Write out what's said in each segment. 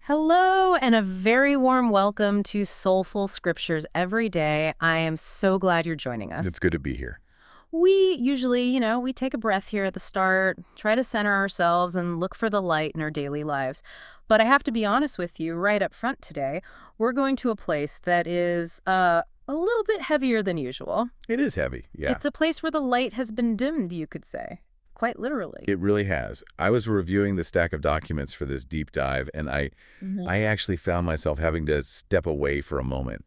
Hello, and a very warm welcome to Soulful Scriptures Every Day. I am so glad you're joining us. It's good to be here. We usually, we take a breath here at the start, try to center ourselves and look for the light in our daily lives. But I have to be honest with you, right up front today, we're going to a place that is a little bit heavier than usual. It is heavy, yeah. It's a place where the light has been dimmed, you could say. Quite literally. It really has. I was reviewing the stack of documents for this deep dive, and I actually found myself having to step away for a moment.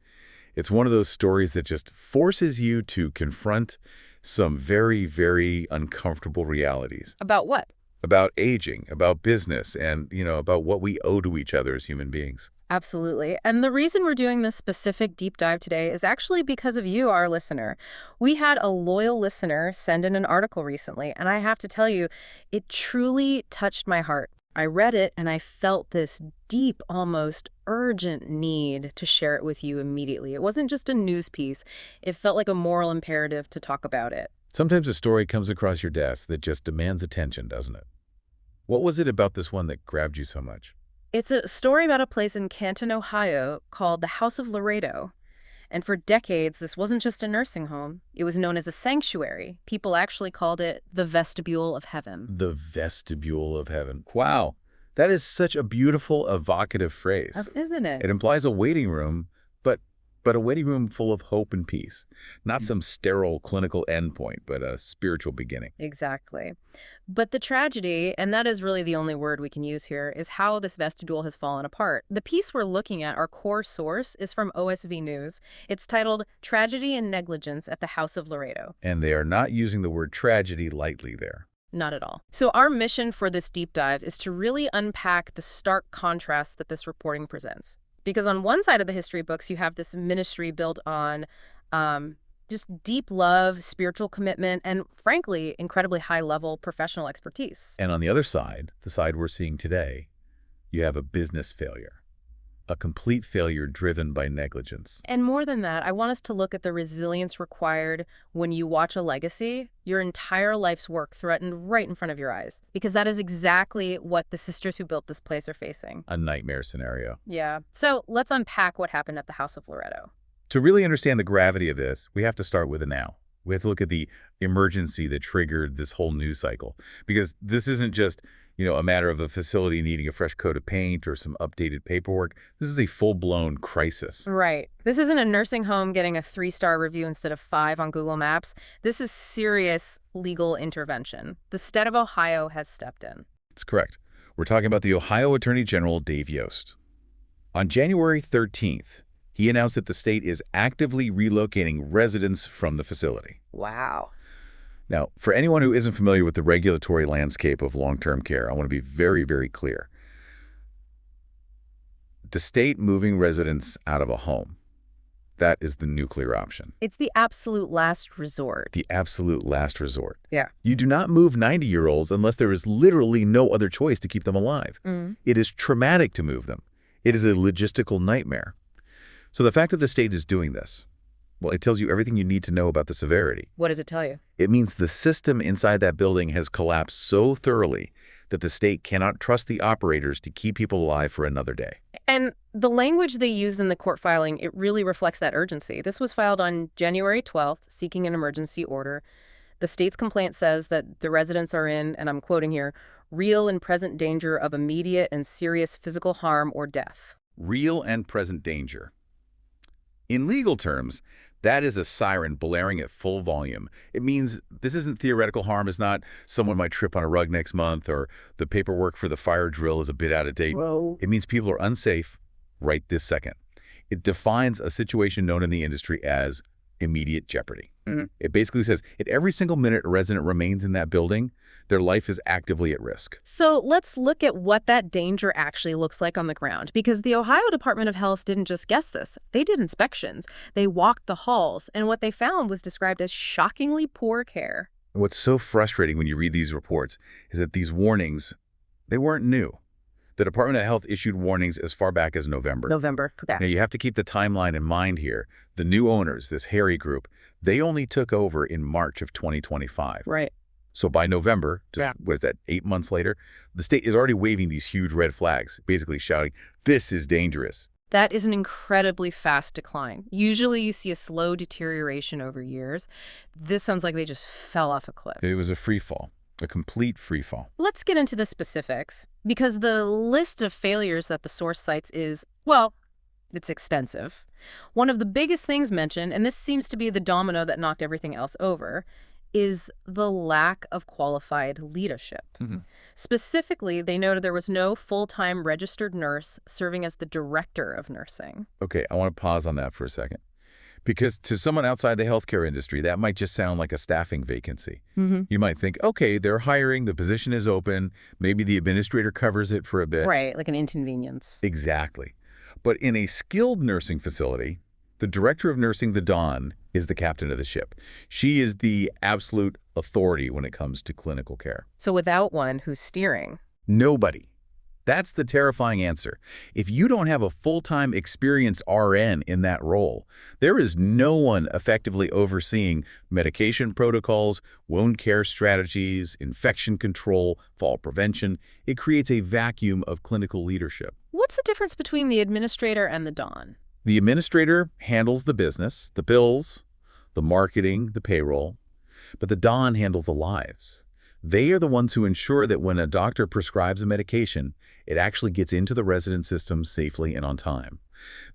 It's one of those stories that just forces you to confront some very, very uncomfortable realities. About what? About aging, about business, and, about what we owe to each other as human beings. Absolutely. And the reason we're doing this specific deep dive today is actually because of you, our listener. We had a loyal listener send in an article recently, and I have to tell you, it truly touched my heart. I read it, and I felt this deep, almost urgent need to share it with you immediately. It wasn't just a news piece. It felt like a moral imperative to talk about it. Sometimes a story comes across your desk that just demands attention, doesn't it? What was it about this one that grabbed you so much? It's a story about a place in Canton, Ohio called the House of Loreto. And for decades, this wasn't just a nursing home. It was known as a sanctuary. People actually called it the Vestibule of Heaven. The Vestibule of Heaven. Wow. That is such a beautiful, evocative phrase. Isn't it? It implies a waiting room, but a waiting room full of hope and peace. Not some sterile clinical endpoint, but a spiritual beginning. Exactly. But the tragedy, and that is really the only word we can use here, is how this vestibule has fallen apart. The piece we're looking at, our core source, is from OSV News. It's titled Tragedy and Negligence at the House of Loreto. And they are not using the word tragedy lightly there. Not at all. So our mission for this deep dive is to really unpack the stark contrast that this reporting presents. Because on one side of the history books, you have this ministry built on just deep love, spiritual commitment, and frankly, incredibly high-level professional expertise. And on the other side, the side we're seeing today, you have a business failure, a complete failure driven by negligence. And more than that, I want us to look at the resilience required when you watch a legacy, your entire life's work threatened right in front of your eyes. Because that is exactly what the sisters who built this place are facing. A nightmare scenario. Yeah. So let's unpack what happened at the House of Loreto. To really understand the gravity of this, we have to start with the now. We have to look at the emergency that triggered this whole news cycle. Because this isn't just, a matter of a facility needing a fresh coat of paint or some updated paperwork. This is a full-blown crisis. Right. This isn't a nursing home getting a 3-star review instead of 5 on Google Maps. This is serious legal intervention. The state of Ohio has stepped in. That's correct. We're talking about the Ohio Attorney General, Dave Yost. On January 13th, he announced that the state is actively relocating residents from the facility. Wow. Now, for anyone who isn't familiar with the regulatory landscape of long-term care, I want to be very, very clear. The state moving residents out of a home, that is the nuclear option. It's the absolute last resort. The absolute last resort. Yeah. You do not move 90-year-olds unless there is literally no other choice to keep them alive. It is traumatic to move them. It is a logistical nightmare. So the fact that the state is doing this, well, it tells you everything you need to know about the severity. What does it tell you? It means the system inside that building has collapsed so thoroughly that the state cannot trust the operators to keep people alive for another day. And the language they used in the court filing, it really reflects that urgency. This was filed on January 12th, seeking an emergency order. The state's complaint says that the residents are in, and I'm quoting here, real and present danger of immediate and serious physical harm or death. Real and present danger. In legal terms, that is a siren blaring at full volume. It means this isn't theoretical harm. It's not someone might trip on a rug next month or the paperwork for the fire drill is a bit out of date. Whoa. It means people are unsafe right this second. It defines a situation known in the industry as immediate jeopardy. It basically says at every single minute a resident remains in that building, their life is actively at risk. So let's look at what that danger actually looks like on the ground, because the Ohio Department of Health didn't just guess this. They did inspections. They walked the halls, and what they found was described as shockingly poor care. What's so frustrating when you read these reports is that these warnings, they weren't new. The Department of Health issued warnings as far back as November. Yeah. Now, you have to keep the timeline in mind here. The new owners, this Harry Group, they only took over in March of 2025. Right. So by November, Yeah. just, what is that, 8 months later, the state is already waving these huge red flags, basically shouting, "This is dangerous." That is an incredibly fast decline. Usually you see a slow deterioration over years. This sounds like they just fell off a cliff. It was a free fall, a complete free fall. Let's get into the specifics, because the list of failures that the source cites is, well, it's extensive. One of the biggest things mentioned, and this seems to be the domino that knocked everything else over, is the lack of qualified leadership. Specifically, they noted there was no full-time registered nurse serving as the director of nursing. Okay, I want to pause on that for a second. Because to someone outside the healthcare industry, that might just sound like a staffing vacancy. You might think, okay, they're hiring, the position is open, maybe the administrator covers it for a bit. Right, like an inconvenience. Exactly. But in a skilled nursing facility, the director of nursing, the Dawn, is the captain of the ship. She is the absolute authority when it comes to clinical care. So without one who's steering. Nobody. That's the terrifying answer. If you don't have a full-time experienced RN in that role, there is no one effectively overseeing medication protocols, wound care strategies, infection control, fall prevention. It creates a vacuum of clinical leadership. What's the difference between the administrator and the Dawn? The administrator handles the business, the bills, the marketing, the payroll, but the Dawn handles the lives. They are the ones who ensure that when a doctor prescribes a medication, it actually gets into the resident system safely and on time.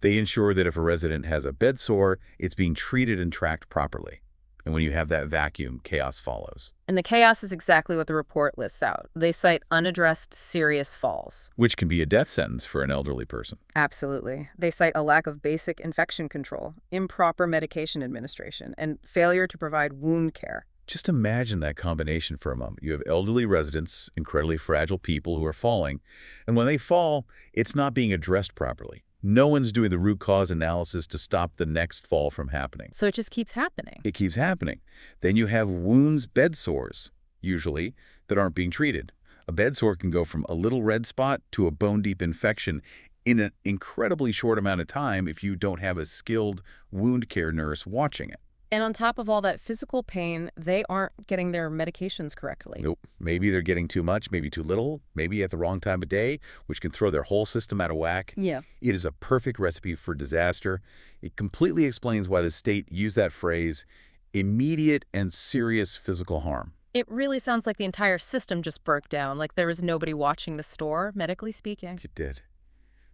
They ensure that if a resident has a bed sore, it's being treated and tracked properly. And when you have that vacuum, chaos follows. And the chaos is exactly what the report lists out. They cite unaddressed serious falls. Which can be a death sentence for an elderly person. Absolutely. They cite a lack of basic infection control, improper medication administration, and failure to provide wound care. Just imagine that combination for a moment. You have elderly residents, incredibly fragile people who are falling, and when they fall, it's not being addressed properly. No one's doing the root cause analysis to stop the next fall from happening. So it just keeps happening. It keeps happening. Then you have wounds, bed sores, usually, that aren't being treated. A bed sore can go from a little red spot to a bone-deep infection in an incredibly short amount of time if you don't have a skilled wound care nurse watching it. And on top of all that physical pain, they aren't getting their medications correctly. Nope. Maybe they're getting too much, maybe too little, maybe at the wrong time of day, which can throw their whole system out of whack. Yeah. It is a perfect recipe for disaster. It completely explains why the state used that phrase, immediate and serious physical harm. It really sounds like the entire system just broke down, like there was nobody watching the store, medically speaking. It did.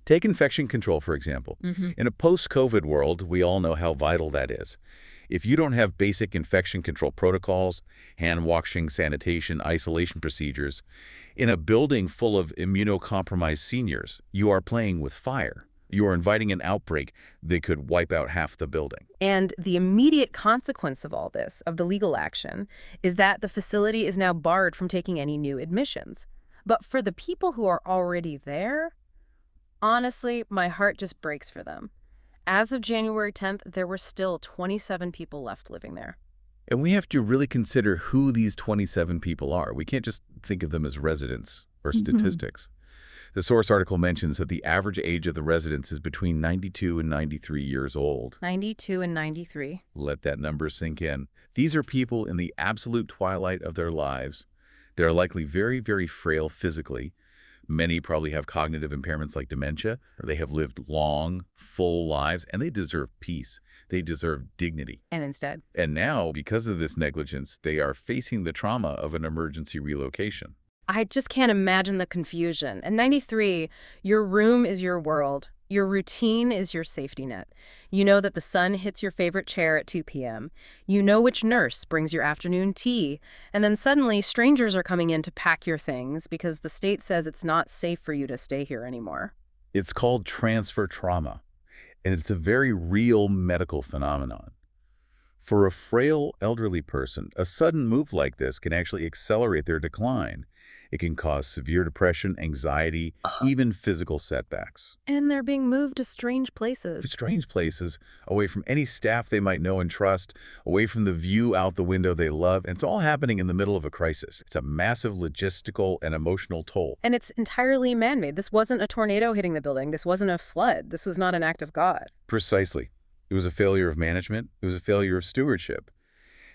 Take infection control, for example. In a post-COVID world, we all know how vital that is. If you don't have basic infection control protocols, hand washing, sanitation, isolation procedures, in a building full of immunocompromised seniors, you are playing with fire. You are inviting an outbreak that could wipe out half the building. And the immediate consequence of all this, of the legal action, is that the facility is now barred from taking any new admissions. But for the people who are already there, honestly, my heart just breaks for them. As of January 10th, there were still 27 people left living there. And we have to really consider who these 27 people are. We can't just think of them as residents or statistics. The source article mentions that the average age of the residents is between 92 and 93 years old. 92 and 93. Let that number sink in. These are people in the absolute twilight of their lives. They are likely very, very frail physically. Many probably have cognitive impairments like dementia, or they have lived long, full lives, and they deserve peace. They deserve dignity. And instead? And now, because of this negligence, they are facing the trauma of an emergency relocation. I just can't imagine the confusion. At 93, your room is your world. Your routine is your safety net. You know that the sun hits your favorite chair at 2 p.m. You know which nurse brings your afternoon tea. And then suddenly, strangers are coming in to pack your things because the state says it's not safe for you to stay here anymore. It's called transfer trauma, and it's a very real medical phenomenon. For a frail elderly person, a sudden move like this can actually accelerate their decline. It can cause severe depression, anxiety, even physical setbacks. And they're being moved to strange places. Strange places, away from any staff they might know and trust, away from the view out the window they love, and it's all happening in the middle of a crisis. It's a massive logistical and emotional toll. And it's entirely man-made. This wasn't a tornado hitting the building. This wasn't a flood. This was not an act of God. Precisely. It was a failure of management. It was a failure of stewardship.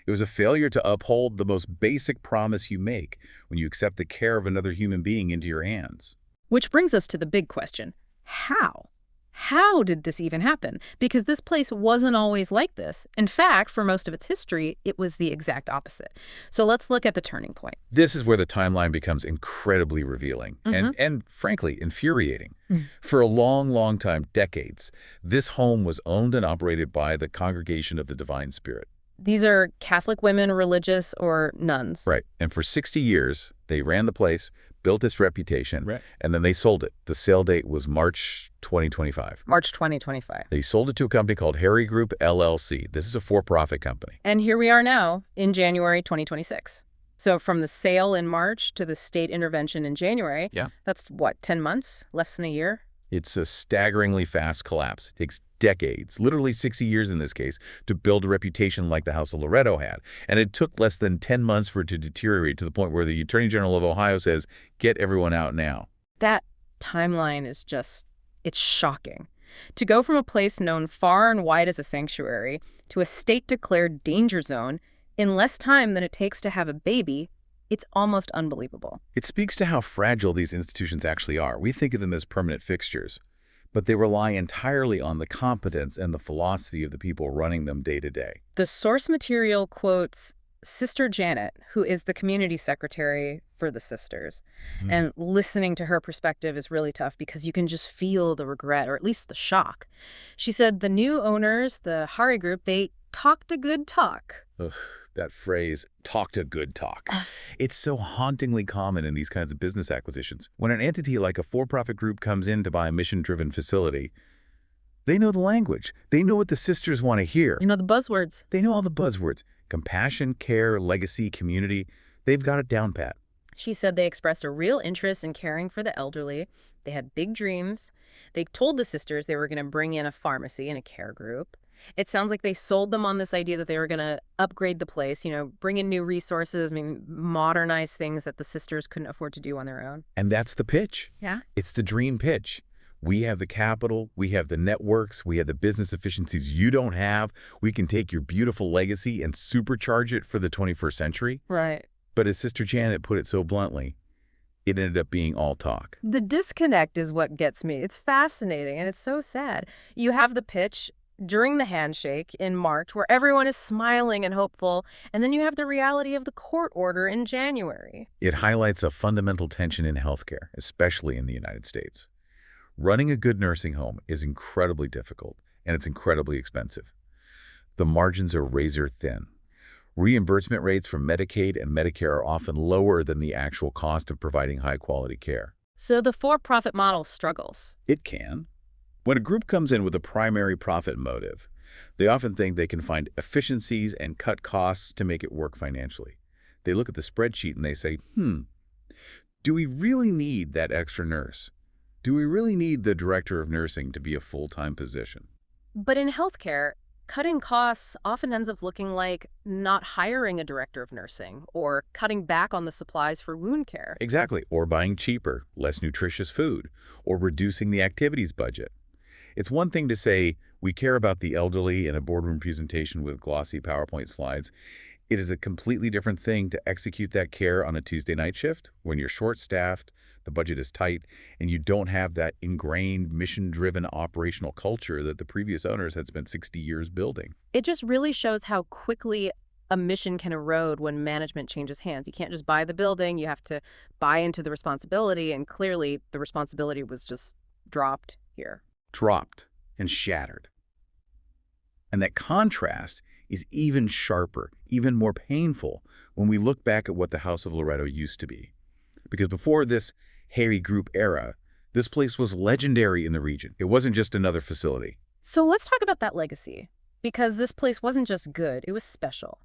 It was a failure to uphold the most basic promise you make when you accept the care of another human being into your hands. Which brings us to the big question. How? How did this even happen? Because this place wasn't always like this. In fact, for most of its history, it was the exact opposite. So let's look at the turning point. This is where the timeline becomes incredibly revealing and frankly, infuriating. For a long, long time, decades, this home was owned and operated by the Congregation of the Divine Spirit. These are Catholic women, religious, or nuns. Right. And for 60 years, they ran the place, built its reputation, and then they sold it. The sale date was March 2025. March 2025. They sold it to a company called Harry Group, LLC. This is a for-profit company. And here we are now in January 2026. So from the sale in March to the state intervention in January, that's what, 10 months? Less than a year? It's a staggeringly fast collapse. It takes decades, literally 60 years in this case, to build a reputation like the House of Loreto had. And it took less than 10 months for it to deteriorate to the point where the Attorney General of Ohio says, get everyone out now. That timeline is just, it's shocking. To go from a place known far and wide as a sanctuary to a state-declared danger zone in less time than it takes to have a baby, it's almost unbelievable. It speaks to how fragile these institutions actually are. We think of them as permanent fixtures, but they rely entirely on the competence and the philosophy of the people running them day to day. The source material quotes Sister Janet, who is the community secretary for the sisters. And listening to her perspective is really tough because you can just feel the regret, or at least the shock. She said the new owners, the Hari Group, they talked a good talk. Ugh, that phrase, talked a good talk. It's so hauntingly common in these kinds of business acquisitions. When an entity like a for-profit group comes in to buy a mission-driven facility, they know the language. They know what the sisters want to hear. You know the buzzwords. They know all the buzzwords. Compassion, care, legacy, community. They've got it down pat. She said they expressed a real interest in caring for the elderly. They had big dreams. They told the sisters they were going to bring in a pharmacy and a care group. It sounds like they sold them on this idea that they were going to upgrade the place, bring in new resources, modernize things that the sisters couldn't afford to do on their own. And that's the pitch. Yeah. It's the dream pitch. We have the capital, we have the networks, we have the business efficiencies you don't have. We can take your beautiful legacy and supercharge it for the 21st century. Right. But as Sister Janet put it so bluntly, it ended up being all talk. The disconnect is what gets me. It's fascinating, and it's so sad. You have the pitch during the handshake in March where everyone is smiling and hopeful, and then you have the reality of the court order in January. It highlights a fundamental tension in healthcare, especially in the United States. Running a good nursing home is incredibly difficult, and it's incredibly expensive. The margins are razor thin. Reimbursement rates from Medicaid and Medicare are often lower than the actual cost of providing high-quality care. So the for-profit model struggles. It can. When a group comes in with a primary profit motive, they often think they can find efficiencies and cut costs to make it work financially. They look at the spreadsheet and they say, do we really need that extra nurse? Do we really need the director of nursing to be a full-time position? But in healthcare, cutting costs often ends up looking like not hiring a director of nursing or cutting back on the supplies for wound care. Exactly. Or buying cheaper, less nutritious food, or reducing the activities budget. It's one thing to say, we care about the elderly in a boardroom presentation with glossy PowerPoint slides. It is a completely different thing to execute that care on a Tuesday night shift when you're short-staffed, the budget is tight, and you don't have that ingrained, mission-driven operational culture that the previous owners had spent 60 years building. It just really shows how quickly a mission can erode when management changes hands. You can't just buy the building, you have to buy into the responsibility, and clearly the responsibility was just dropped here. Dropped and shattered. And that contrast is even sharper, even more painful when we look back at what the House of Loreto used to be. Because before this Harry Group era, this place was legendary in the region. It wasn't just another facility. So let's talk about that legacy, because this place wasn't just good, it was special.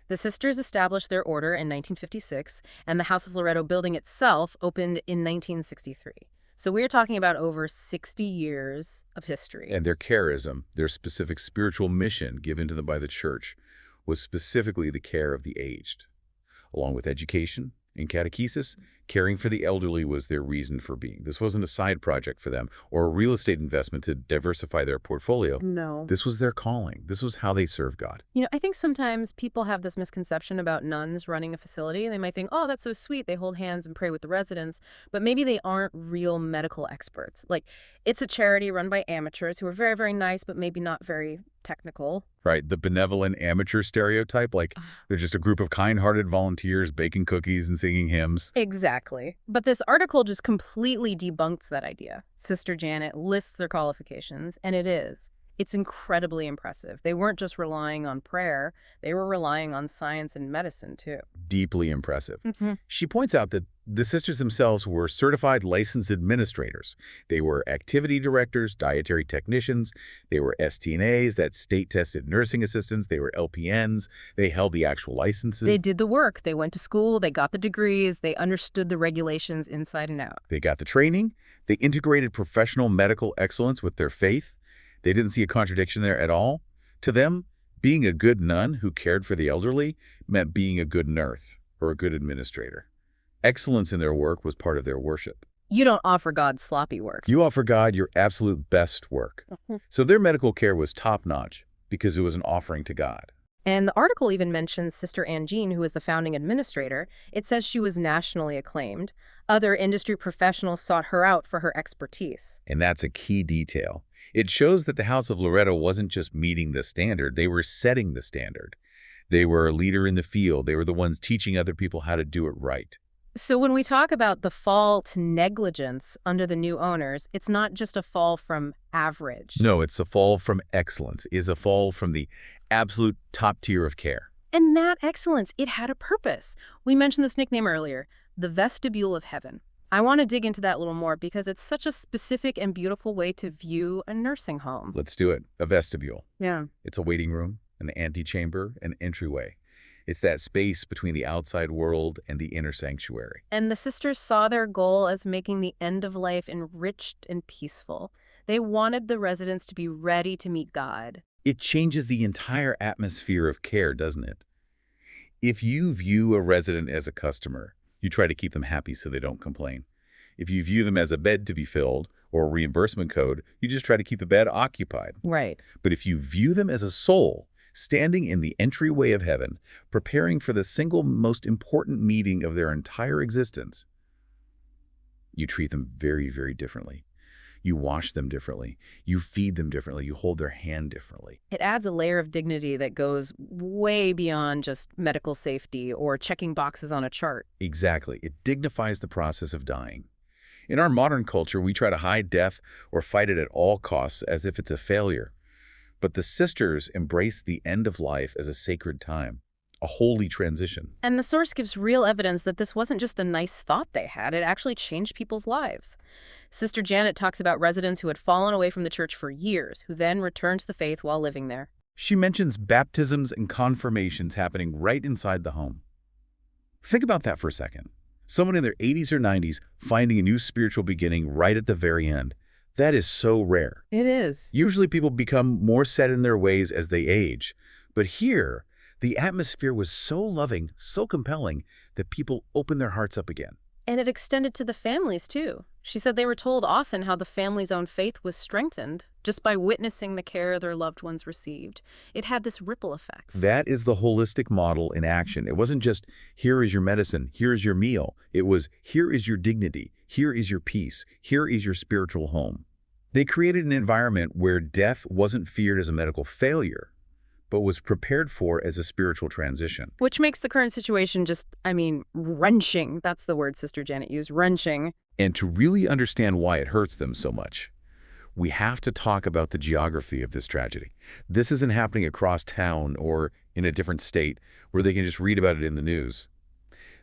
The sisters established their order in 1956, and the House of Loreto building itself opened in 1963. So we're talking about over 60 years of history. And their charism, their specific spiritual mission given to them by the church, was specifically the care of the aged. Along with education and catechesis Caring for the elderly was their reason for being. This wasn't a side project for them or a real estate investment to diversify their portfolio. No. This was their calling. This was how they served God. I think sometimes people have this misconception about nuns running a facility. They might think, oh, that's so sweet. They hold hands and pray with the residents, but maybe they aren't real medical experts. Like, it's a charity run by amateurs who are very, very nice, but maybe not very technical. Right, the benevolent amateur stereotype, like they're just a group of kind-hearted volunteers baking cookies and singing hymns. Exactly. But this article just completely debunks that idea. Sister Janet lists their qualifications, and it's incredibly impressive. They weren't just relying on prayer, they were relying on science and medicine, too. Deeply impressive. Mm-hmm. She points out that the sisters themselves were certified licensed administrators. They were activity directors, dietary technicians. They were STNAs, that's state-tested nursing assistants. They were LPNs. They held the actual licenses. They did the work. They went to school. They got the degrees. They understood the regulations inside and out. They got the training. They integrated professional medical excellence with their faith. They didn't see a contradiction there at all. To them, being a good nun who cared for the elderly meant being a good nurse or a good administrator. Excellence in their work was part of their worship. You don't offer God sloppy work. You offer God your absolute best work. So their medical care was top-notch because it was an offering to God. And the article even mentions Sister Ann Jean, who was the founding administrator. It says she was nationally acclaimed. Other industry professionals sought her out for her expertise. And that's a key detail. It shows that the House of Loreto wasn't just meeting the standard, they were setting the standard. They were a leader in the field. They were the ones teaching other people how to do it right. So when we talk about the fall to negligence under the new owners, it's not just a fall from average. No, it's a fall from excellence. It's a fall from the absolute top tier of care. And that excellence, it had a purpose. We mentioned this nickname earlier, the Vestibule of Heaven. I want to dig into that a little more because it's such a specific and beautiful way to view a nursing home. Let's do it. A vestibule. Yeah. It's a waiting room, an antechamber, an entryway. It's that space between the outside world and the inner sanctuary. And the sisters saw their goal as making the end of life enriched and peaceful. They wanted the residents to be ready to meet God. It changes the entire atmosphere of care, doesn't it? If you view a resident as a customer, you try to keep them happy so they don't complain. If you view them as a bed to be filled or a reimbursement code, you just try to keep the bed occupied. Right. But if you view them as a soul, standing in the entryway of heaven, preparing for the single most important meeting of their entire existence, you treat them very, very differently. You wash them differently. You feed them differently. You hold their hand differently. It adds a layer of dignity that goes way beyond just medical safety or checking boxes on a chart. Exactly. It dignifies the process of dying. In our modern culture, we try to hide death or fight it at all costs as if it's a failure. But the sisters embraced the end of life as a sacred time, a holy transition. And the source gives real evidence that this wasn't just a nice thought they had. It actually changed people's lives. Sister Janet talks about residents who had fallen away from the church for years, who then returned to the faith while living there. She mentions baptisms and confirmations happening right inside the home. Think about that for a second. Someone in their 80s or 90s finding a new spiritual beginning right at the very end. That is so rare. It is. Usually people become more set in their ways as they age. But here, the atmosphere was so loving, so compelling, that people opened their hearts up again. And it extended to the families, too. She said they were told often how the family's own faith was strengthened just by witnessing the care their loved ones received. It had this ripple effect. That is the holistic model in action. It wasn't just, here is your medicine, here is your meal. It was, here is your dignity, here is your peace, here is your spiritual home. They created an environment where death wasn't feared as a medical failure, but was prepared for as a spiritual transition. Which makes the current situation just, wrenching. That's the word Sister Janet used, wrenching. And to really understand why it hurts them so much, we have to talk about the geography of this tragedy. This isn't happening across town or in a different state where they can just read about it in the news.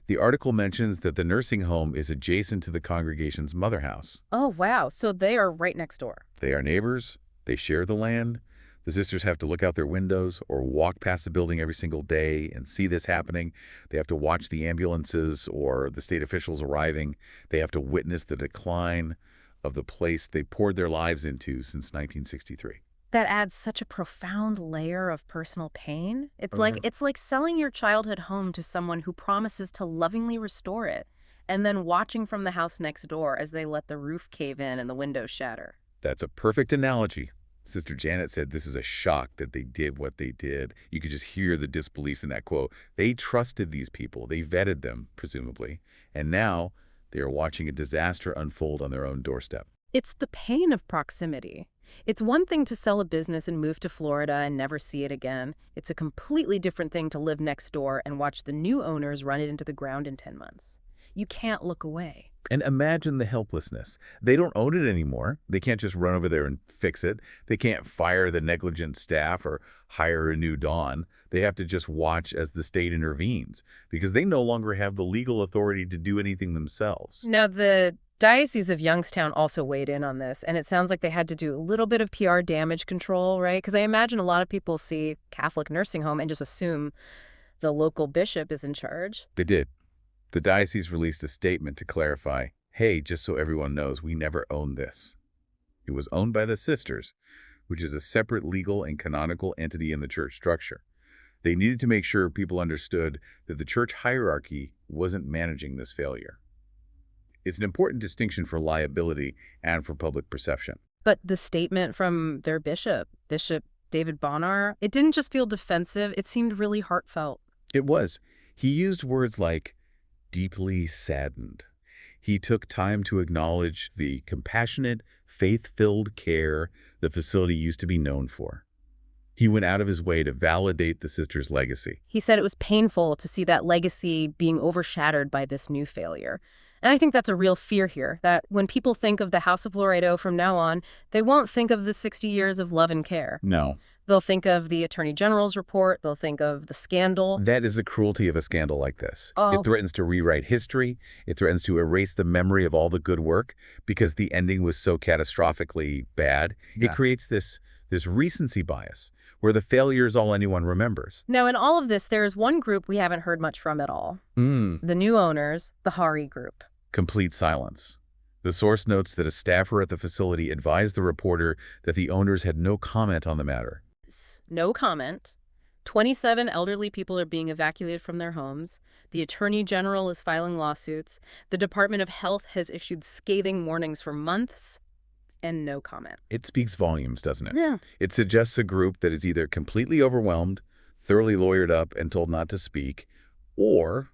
The article mentions that the nursing home is adjacent to the congregation's mother house. Oh, wow. So they are right next door. They are neighbors. They share the land. The sisters have to look out their windows or walk past the building every single day and see this happening. They have to watch the ambulances or the state officials arriving. They have to witness the decline of the place they poured their lives into since 1963. That adds such a profound layer of personal pain. It's like selling your childhood home to someone who promises to lovingly restore it. and then watching from the house next door as they let the roof cave in and the windows shatter. That's a perfect analogy. Sister Janet said this is a shock that they did what they did. You could just hear the disbelief in that quote. They trusted these people. They vetted them, presumably. And now they are watching a disaster unfold on their own doorstep. It's the pain of proximity. It's one thing to sell a business and move to Florida and never see it again. It's a completely different thing to live next door and watch the new owners run it into the ground in 10 months. You can't look away. And imagine the helplessness. They don't own it anymore. They can't just run over there and fix it. They can't fire the negligent staff or hire a new Dawn. They have to just watch as the state intervenes because they no longer have the legal authority to do anything themselves. Now, the Diocese of Youngstown also weighed in on this, and it sounds like they had to do a little bit of PR damage control, right? Because I imagine a lot of people see Catholic nursing home and just assume the local bishop is in charge. They did. The diocese released a statement to clarify, hey, just so everyone knows, we never owned this. It was owned by the Sisters, which is a separate legal and canonical entity in the church structure. They needed to make sure people understood that the church hierarchy wasn't managing this failure. It's an important distinction for liability and for public perception. But the statement from their bishop, Bishop David Bonar, it didn't just feel defensive, it seemed really heartfelt. It was. He used words like deeply saddened. He took time to acknowledge the compassionate, faith-filled care the facility used to be known for. He went out of his way to validate the sisters' legacy. He said it was painful to see that legacy being overshadowed by this new failure. And I think that's a real fear here, that when people think of the House of Loreto from now on, they won't think of the 60 years of love and care. No. They'll think of the Attorney General's report. They'll think of the scandal. That is the cruelty of a scandal like this. Oh. It threatens to rewrite history. It threatens to erase the memory of all the good work because the ending was so catastrophically bad. Yeah. It creates this recency bias where the failure is all anyone remembers. Now, in all of this, there is one group we haven't heard much from at all. The new owners, the Hari Group. Complete silence. The source notes that a staffer at the facility advised the reporter that the owners had no comment on the matter. No comment. 27 elderly people are being evacuated from their homes. The Attorney General is filing lawsuits. The Department of Health has issued scathing warnings for months, and no comment. It speaks volumes, doesn't it? Yeah. It suggests a group that is either completely overwhelmed, thoroughly lawyered up and told not to speak, or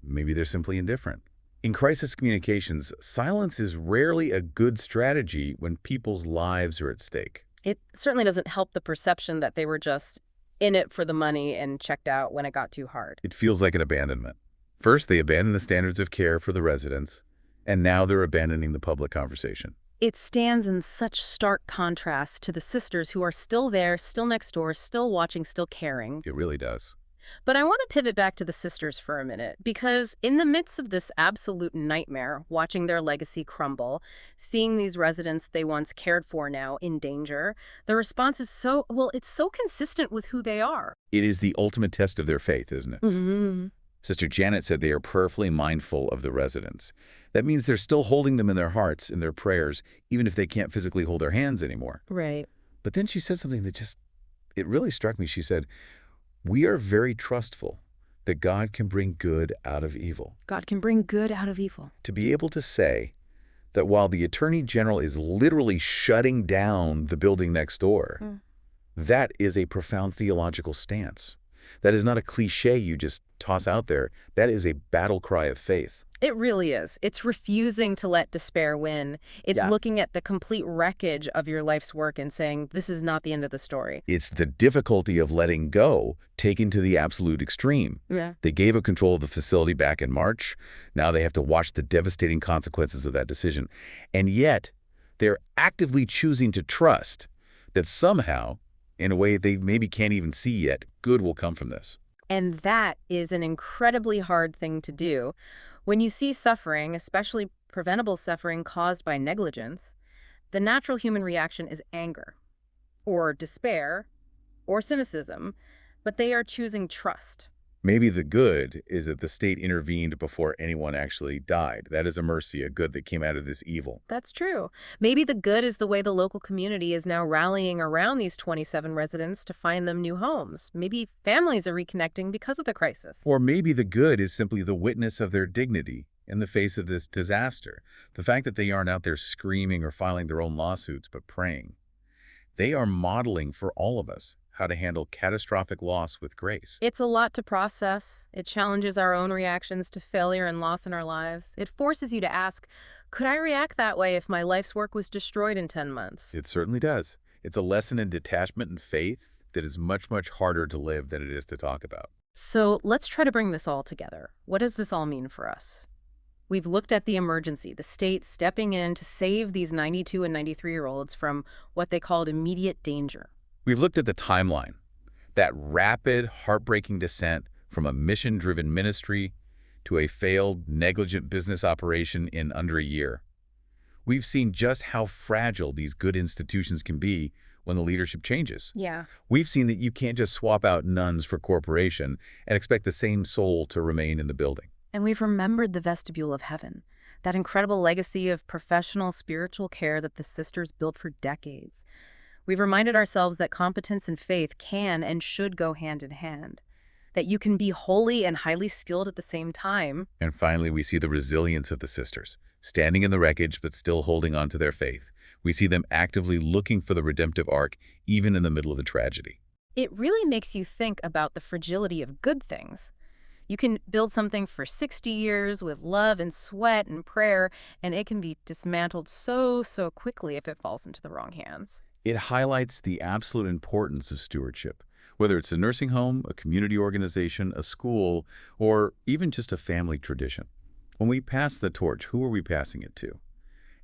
maybe they're simply indifferent. In crisis communications, silence is rarely a good strategy when people's lives are at stake. It certainly doesn't help the perception that they were just in it for the money and checked out when it got too hard. It feels like an abandonment. First, they abandoned the standards of care for the residents, and now they're abandoning the public conversation. It stands in such stark contrast to the sisters who are still there, still next door, still watching, still caring. It really does. But I want to pivot back to the sisters for a minute, because in the midst of this absolute nightmare, watching their legacy crumble, seeing these residents they once cared for now in danger, the response is it's so consistent with who they are. It is the ultimate test of their faith, isn't it? Mm-hmm. Sister Janet said they are prayerfully mindful of the residents. That means they're still holding them in their hearts, in their prayers, even if they can't physically hold their hands anymore. Right. But then she said something that it really struck me. She said, we are very trustful that God can bring good out of evil. God can bring good out of evil. To be able to say that while the Attorney General is literally shutting down the building next door, that is a profound theological stance. That is not a cliche you just toss out there. That is a battle cry of faith. It really is. It's refusing to let despair win. It's looking at the complete wreckage of your life's work and saying, this is not the end of the story. It's the difficulty of letting go taken to the absolute extreme. Yeah. They gave up control of the facility back in March. Now they have to watch the devastating consequences of that decision. And yet, they're actively choosing to trust that somehow, in a way they maybe can't even see yet, good will come from this. And that is an incredibly hard thing to do. When you see suffering, especially preventable suffering caused by negligence, the natural human reaction is anger, or despair, or cynicism, but they are choosing trust. Maybe the good is that the state intervened before anyone actually died. That is a mercy, a good that came out of this evil. That's true. Maybe the good is the way the local community is now rallying around these 27 residents to find them new homes. Maybe families are reconnecting because of the crisis. Or maybe the good is simply the witness of their dignity in the face of this disaster. The fact that they aren't out there screaming or filing their own lawsuits, but praying. They are modeling for all of us how to handle catastrophic loss with grace. It's a lot to process. It challenges our own reactions to failure and loss in our lives. It forces you to ask, could I react that way if my life's work was destroyed in 10 months? It certainly does. It's a lesson in detachment and faith that is much, much harder to live than it is to talk about. So let's try to bring this all together. What does this all mean for us? We've looked at the emergency, the state stepping in to save these 92 and 93-year-olds from what they called immediate danger. We've looked at the timeline, that rapid, heartbreaking descent from a mission-driven ministry to a failed, negligent business operation in under a year. We've seen just how fragile these good institutions can be when the leadership changes. Yeah. We've seen that you can't just swap out nuns for corporation and expect the same soul to remain in the building. And we've remembered the vestibule of heaven, that incredible legacy of professional spiritual care that the sisters built for decades. We've reminded ourselves that competence and faith can and should go hand in hand, that you can be holy and highly skilled at the same time. And finally, we see the resilience of the sisters, standing in the wreckage but still holding on to their faith. We see them actively looking for the redemptive arc, even in the middle of the tragedy. It really makes you think about the fragility of good things. You can build something for 60 years with love and sweat and prayer, and it can be dismantled so quickly if it falls into the wrong hands. It highlights the absolute importance of stewardship, whether it's a nursing home, a community organization, a school, or even just a family tradition. When we pass the torch, who are we passing it to?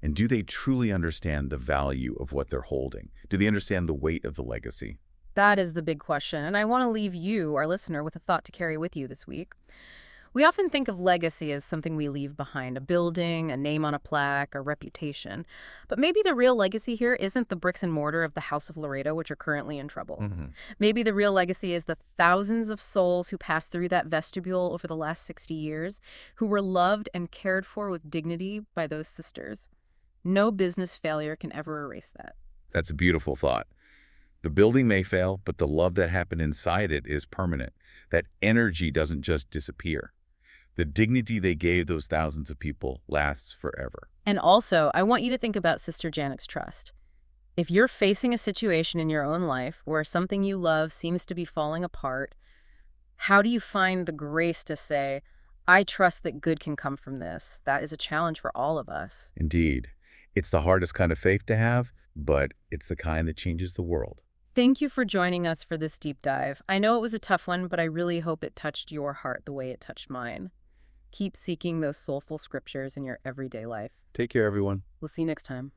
And do they truly understand the value of what they're holding? Do they understand the weight of the legacy? That is the big question, and I want to leave you, our listener, with a thought to carry with you this week. We often think of legacy as something we leave behind, a building, a name on a plaque, a reputation. But maybe the real legacy here isn't the bricks and mortar of the House of Loreto, which are currently in trouble. Maybe the real legacy is the thousands of souls who passed through that vestibule over the last 60 years, who were loved and cared for with dignity by those sisters. No business failure can ever erase that. That's a beautiful thought. The building may fail, but the love that happened inside it is permanent. That energy doesn't just disappear. The dignity they gave those thousands of people lasts forever. And also, I want you to think about Sister Janet's trust. If you're facing a situation in your own life where something you love seems to be falling apart, how do you find the grace to say, I trust that good can come from this? That is a challenge for all of us. Indeed. It's the hardest kind of faith to have, but it's the kind that changes the world. Thank you for joining us for this deep dive. I know it was a tough one, but I really hope it touched your heart the way it touched mine. Keep seeking those soulful scriptures in your everyday life. Take care, everyone. We'll see you next time.